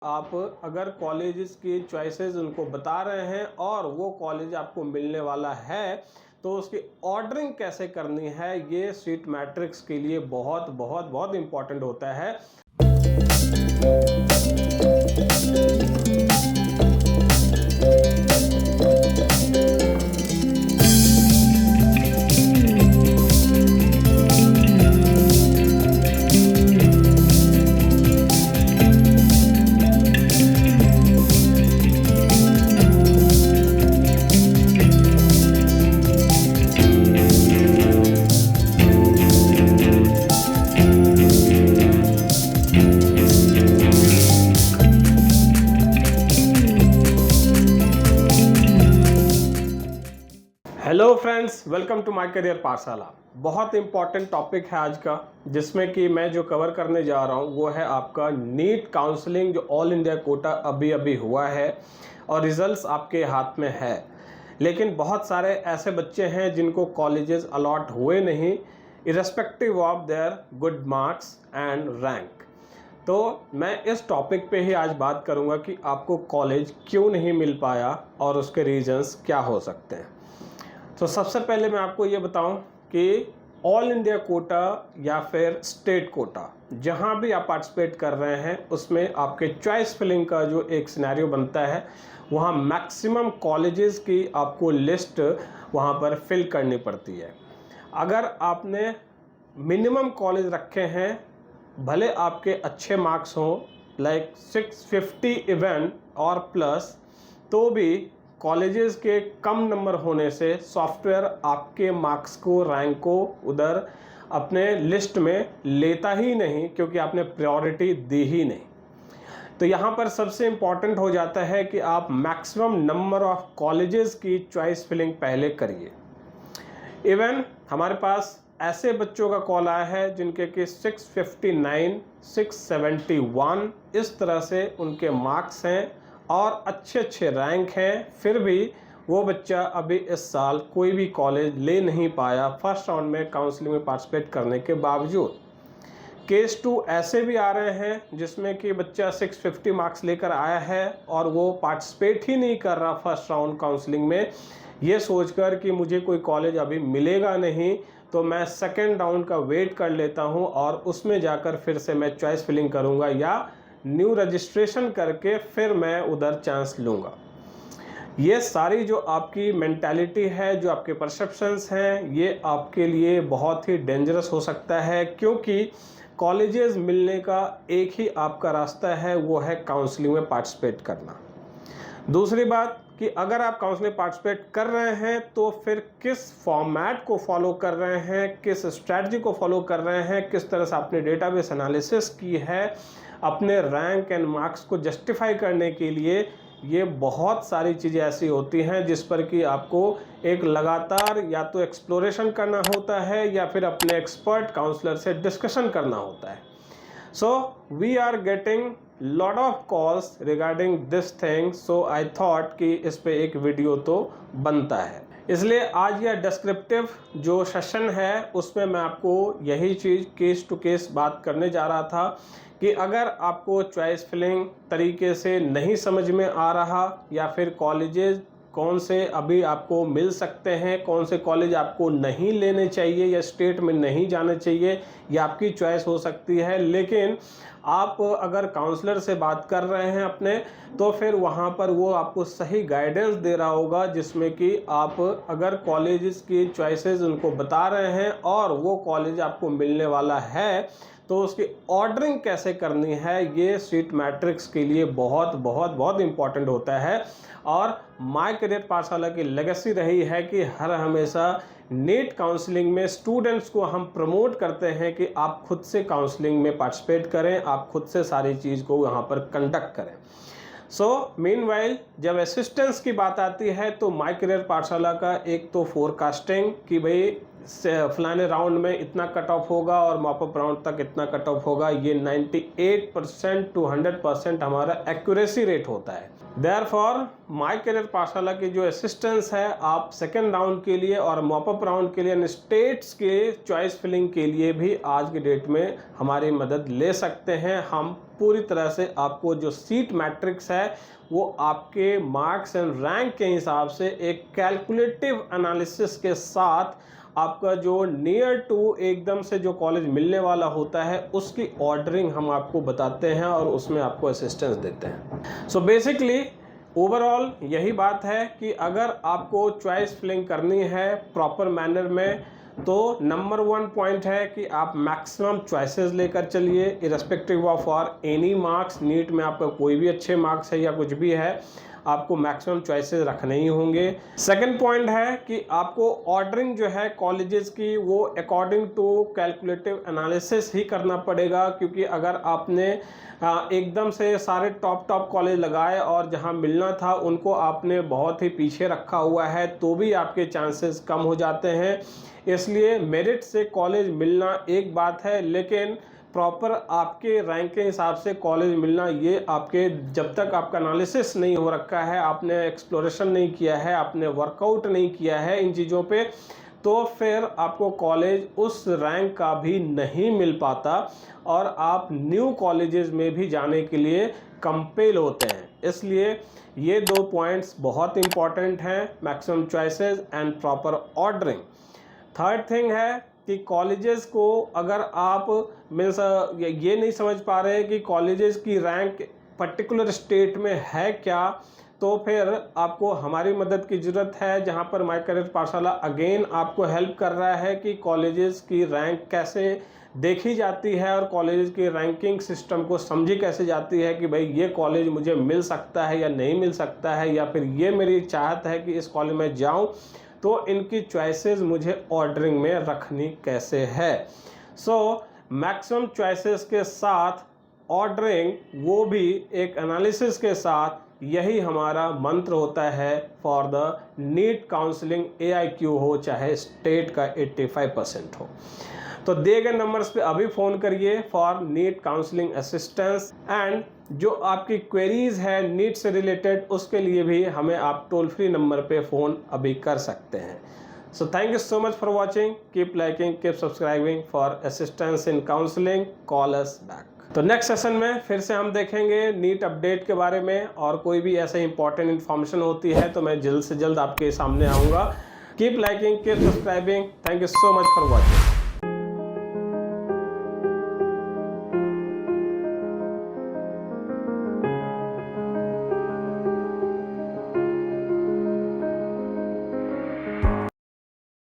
आप अगर कॉलेजेस की चॉइसेस उनको बता रहे हैं और वो कॉलेज आपको मिलने वाला है, तो उसकी ऑर्डरिंग कैसे करनी है, ये सीट मैट्रिक्स के लिए बहुत बहुत बहुत इम्पॉर्टेंट होता है। Hello friends, welcome to my career पाठशाला। बहुत इंपॉर्टेंट टॉपिक है आज का, जिसमें कि मैं जो कवर करने जा रहा हूँ वो है आपका नीट काउंसलिंग, जो ऑल इंडिया कोटा अभी अभी हुआ है और रिजल्ट्स आपके हाथ में है। लेकिन बहुत सारे ऐसे बच्चे हैं जिनको कॉलेजेस अलॉट हुए नहीं, irrespective of their good marks and rank. तो मैं इस टॉपिक पे ही आज बात करूँगा कि आपको कॉलेज क्यों नहीं मिल पाया और उसके रीजंस क्या हो सकते हैं। तो सबसे पहले मैं आपको ये बताऊं कि ऑल इंडिया कोटा या फिर स्टेट कोटा, जहां भी आप पार्टिसिपेट कर रहे हैं, उसमें आपके चॉइस फिलिंग का जो एक सिनेरियो बनता है, वहां मैक्सिमम कॉलेजेस की आपको लिस्ट वहां पर फिल करनी पड़ती है। अगर आपने मिनिमम कॉलेज रखे हैं, भले आपके अच्छे मार्क्स हों लाइक 650 इवन और प्लस, तो भी कॉलेजेस के कम नंबर होने से सॉफ्टवेयर आपके मार्क्स को, रैंक को उधर अपने लिस्ट में लेता ही नहीं, क्योंकि आपने प्रायोरिटी दी ही नहीं। तो यहाँ पर सबसे इम्पॉर्टेंट हो जाता है कि आप मैक्सिमम नंबर ऑफ कॉलेजेस की चॉइस फिलिंग पहले करिए। इवन हमारे पास ऐसे बच्चों का कॉल आया है जिनके कि 659, 671 इस तरह से उनके मार्क्स हैं और अच्छे अच्छे रैंक हैं, फिर भी वो बच्चा अभी इस साल कोई भी कॉलेज ले नहीं पाया फर्स्ट राउंड में काउंसलिंग में पार्टिसिपेट करने के बावजूद। केस 2 ऐसे भी आ रहे हैं जिसमें कि बच्चा 650 मार्क्स लेकर आया है और वो पार्टिसिपेट ही नहीं कर रहा फर्स्ट राउंड काउंसलिंग में, ये सोचकर कि मुझे कोई कॉलेज अभी मिलेगा नहीं, तो मैं सेकेंड राउंड का वेट कर लेता हूँ और उसमें जाकर फिर से मैं चॉइस फिलिंग करूँगा या न्यू रजिस्ट्रेशन करके फिर मैं उधर चांस लूँगा। ये सारी जो आपकी मेंटालिटी है, जो आपके परसेप्शंस हैं, ये आपके लिए बहुत ही डेंजरस हो सकता है, क्योंकि कॉलेजेस मिलने का एक ही आपका रास्ता है, वो है काउंसलिंग में पार्टिसिपेट करना। दूसरी बात कि अगर आप काउंसलिंग पार्टिसिपेट कर रहे हैं तो फिर किस फॉर्मेट को फॉलो कर रहे हैं, किस स्ट्रैटेजी को फॉलो कर रहे हैं, किस तरह से आपने डेटाबेस एनालिसिस की है अपने रैंक एंड मार्क्स को जस्टिफाई करने के लिए। ये बहुत सारी चीज़ें ऐसी होती हैं जिस पर कि आपको एक लगातार या तो एक्सप्लोरेशन करना होता है या फिर अपने एक्सपर्ट काउंसलर से डिस्कशन करना होता है। So we are getting lot of calls regarding this thing, so I thought कि इस पे एक वीडियो तो बनता है। इसलिए आज यह डिस्क्रिप्टिव जो सेशन है उसमें मैं आपको यही चीज़ केस टू केस बात करने जा रहा था कि अगर आपको चॉइस फिलिंग तरीके से नहीं समझ में आ रहा, या फिर कॉलेजेस कौन से अभी आपको मिल सकते हैं, कौन से कॉलेज आपको नहीं लेने चाहिए या स्टेट में नहीं जाना चाहिए, ये आपकी चॉइस हो सकती है। लेकिन आप अगर काउंसलर से बात कर रहे हैं अपने, तो फिर वहाँ पर वो आपको सही गाइडेंस दे रहा होगा, जिसमें कि आप अगर कॉलेजेस की चॉइसेस उनको बता रहे हैं और वो कॉलेज आपको मिलने वाला है, तो उसकी ऑर्डरिंग कैसे करनी है, ये सीट मैट्रिक्स के लिए बहुत बहुत बहुत इंपॉर्टेंट होता है। और माय करियर पाठशाला की लेगेसी रही है कि हर हमेशा नीट काउंसलिंग में स्टूडेंट्स को हम प्रमोट करते हैं कि आप खुद से काउंसलिंग में पार्टिसिपेट करें, आप खुद से सारी चीज़ को यहाँ पर कंडक्ट करें। सो मीनवाइल जब असिस्टेंस की बात आती है तो माय करियर पाठशाला का एक तो फोरकास्टिंग कि भाई फलाने राउंड में इतना कट ऑफ होगा और मॉपअप राउंड तक इतना कट ऑफ होगा, ये 98% टू 100% हमारा एक्यूरेसी रेट होता है। देयरफॉर माय करियर पाठशाला की जो असिस्टेंस है, आप सेकेंड राउंड के लिए और मॉपअप राउंड के लिए स्टेट्स के चॉइस फिलिंग के लिए भी आज की डेट में हमारी मदद ले सकते हैं। हम पूरी तरह से आपको जो सीट मैट्रिक्स है वो आपके मार्क्स एंड रैंक के हिसाब से एक कैलकुलेटिव एनालिसिस के साथ आपका जो नियर टू एकदम से जो कॉलेज मिलने वाला होता है उसकी ऑर्डरिंग हम आपको बताते हैं और उसमें आपको असिस्टेंस देते हैं। सो बेसिकली ओवरऑल यही बात है कि अगर आपको चॉइस फिलिंग करनी है प्रॉपर मैनर में तो नंबर 1 पॉइंट है कि आप मैक्सिमम चॉइसेस लेकर चलिए इररेस्पेक्टिव ऑफ और एनी मार्क्स। नीट में आपका कोई भी अच्छे मार्क्स है या कुछ भी है, आपको मैक्सिमम चॉइसेस रखने ही होंगे। सेकंड पॉइंट है कि आपको ऑर्डरिंग जो है कॉलेजेस की वो अकॉर्डिंग टू कैलकुलेटिव एनालिसिस ही करना पड़ेगा, क्योंकि अगर आपने एकदम से सारे टॉप कॉलेज लगाए और जहां मिलना था उनको आपने बहुत ही पीछे रखा हुआ है तो भी आपके चांसेस कम हो जाते हैं। इसलिए मेरिट से कॉलेज मिलना एक बात है, लेकिन प्रॉपर आपके रैंक के हिसाब से कॉलेज मिलना ये आपके जब तक आपका एनालिसिस नहीं हो रखा है, आपने एक्सप्लोरेशन नहीं किया है, आपने वर्कआउट नहीं किया है इन चीज़ों पे, तो फिर आपको कॉलेज उस रैंक का भी नहीं मिल पाता और आप न्यू कॉलेजेस में भी जाने के लिए कंपेल होते हैं। इसलिए ये 2 पॉइंट्स बहुत इंपॉर्टेंट हैं, maximum choices and proper ordering. Third thing है कि कॉलेजेस को अगर आप मीन्स ये नहीं समझ पा रहे कि कॉलेजेस की रैंक पर्टिकुलर स्टेट में है क्या, तो फिर आपको हमारी मदद की ज़रूरत है, जहां पर माय करियर पाठशाला अगेन आपको हेल्प कर रहा है कि कॉलेजेस की रैंक कैसे देखी जाती है और कॉलेज की रैंकिंग सिस्टम को समझी कैसे जाती है कि भाई ये कॉलेज मुझे मिल सकता है या नहीं मिल सकता है, या फिर ये मेरी चाहत है कि इस कॉलेज में जाऊं तो इनकी चॉइसेस मुझे ऑर्डरिंग में रखनी कैसे है। सो मैक्सिमम चॉइसेस के साथ ऑर्डरिंग, वो भी एक एनालिसिस के साथ, यही हमारा मंत्र होता है for the NEET counselling. AIQ हो चाहे स्टेट का 85% हो। तो दिए गए नंबर्स पे अभी फ़ोन करिए for NEET counselling assistance, and जो आपकी क्वेरीज है नीट से रिलेटेड उसके लिए भी हमें आप टोल फ्री नंबर पे फ़ोन अभी कर सकते हैं। So thank you so much for watching, keep liking, keep subscribing for assistance in counselling, call us back. तो नेक्स्ट सेशन में फिर से हम देखेंगे नीट अपडेट के बारे में, और कोई भी ऐसे इंपॉर्टेंट इन्फॉर्मेशन होती है तो मैं जल्द से जल्द आपके सामने आऊँगा। Keep liking, keep subscribing, thank you so much for watching.